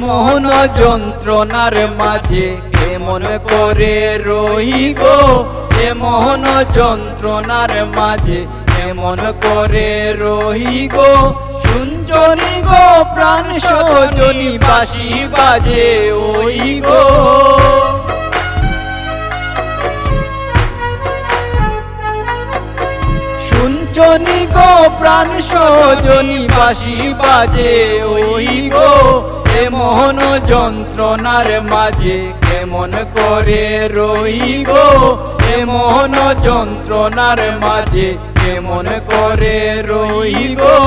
এমন যন্ত্রণার মাঝে কেমন করে রহি গো, এমন যন্ত্রণার মাঝে কেমন করে রহি গো। শুনছনি গো প্রাণ সজনী বাঁশি বাজে ওই গো, শুনছনি গো প্রাণ সজনী বাঁশি বাজে ওই গো। এমন যন্ত্রণার মাঝে কেমন করে রহি গো, এমন যন্ত্রণার মাঝে কেমন করে রহি গো।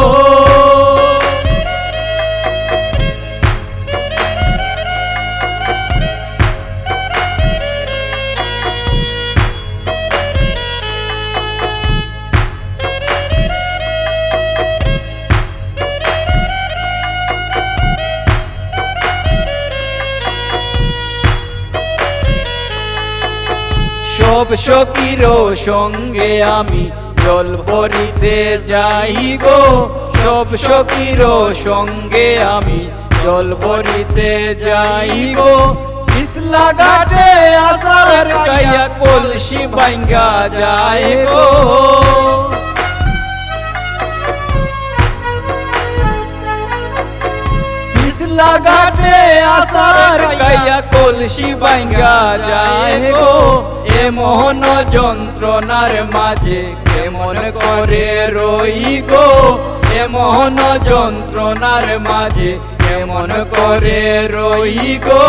সব সখীর সঙ্গে আমি জল ভরিতে যাই গো, সব সখীর সঙ্গে আমি জল ভরিতে যাই গো। পিছলা ঘাটে আসার গাইয়া কলসি ভাঙ্গা যায় গো, পিছলা ঘাটে আসার গাইয়া কলসি ভাঙ্গা যায় গো। এমন যন্ত্রণার মাঝে কেমন করে রহি গো, এমন যন্ত্রণার মাঝে কেমন করে রহি গো।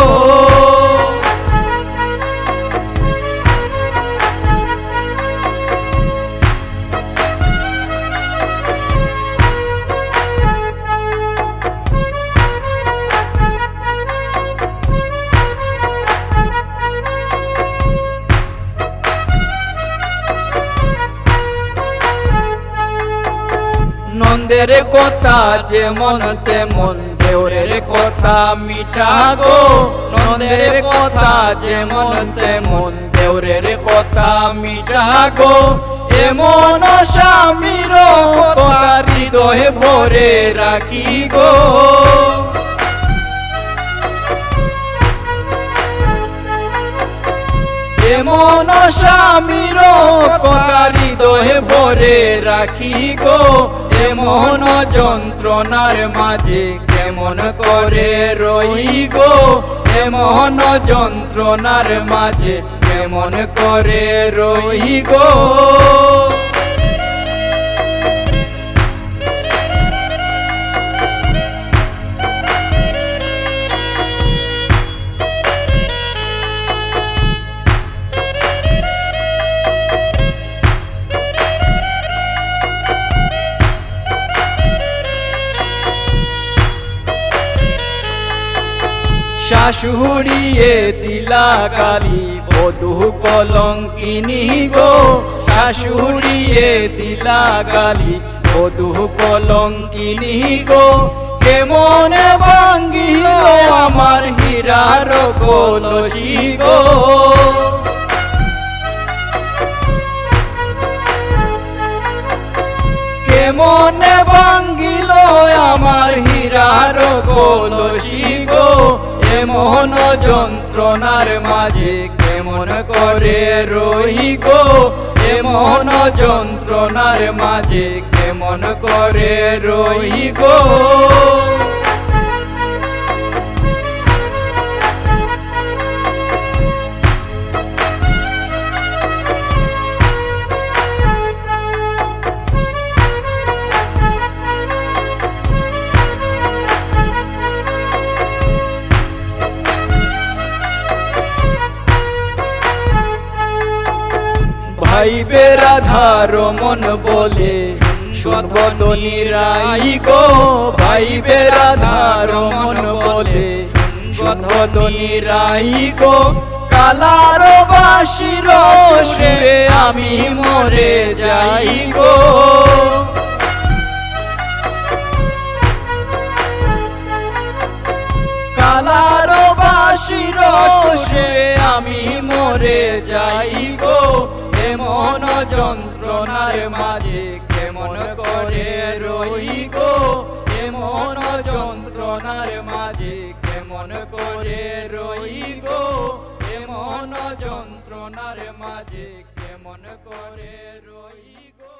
নন্দের কথা যেমন তেমন দেওরের কথা মিঠা গো, নন্দের কথা যেমন তেমন দেওরের কথা মিঠা গো। এমন স্বামীর কথা হৃদয়ে ভরে রাখি গো, এমন স্বামীর কথা হৃদয়ে ভরে রাখি গো। এমন যন্ত্রণার মাঝে কেমন করে রহি গো, এমন যন্ত্রণার মাঝে কেমন করে রহি গো। শাশুড়িয়ে দিলা গালি বধূ কলঙ্কিনী গো, শাশুড়িয়ে দিলা গালি বধূ কলঙ্কিনী গো। কেমন ভাঙ্গিল আমার হীরার কলসি গো, কেমন ভাঙ্গিল আমার হীরার কলসি গো। এমন যন্ত্রণার মাঝে কেমন করে রহি গো, এমন যন্ত্রণার মাঝে কেমন করে রহি গো। ভাইবে রাধার মন বলে শুনবদনি রাই গো, ভাইবে রাধার মন বলে শুনবদনি রাই গো। কালার বাঁশির সুরে আমি মরে যাই গো, কালার বাঁশির সুরে আমি মরে যাই গো। এমন যন্ত্রণার মাঝে কেমন করে রহি গো, এমন যন্ত্রণার মাঝে মাঝে কেমন করে রই গো এমন যন্ত্রণার মাঝে কেমন করে রই গো।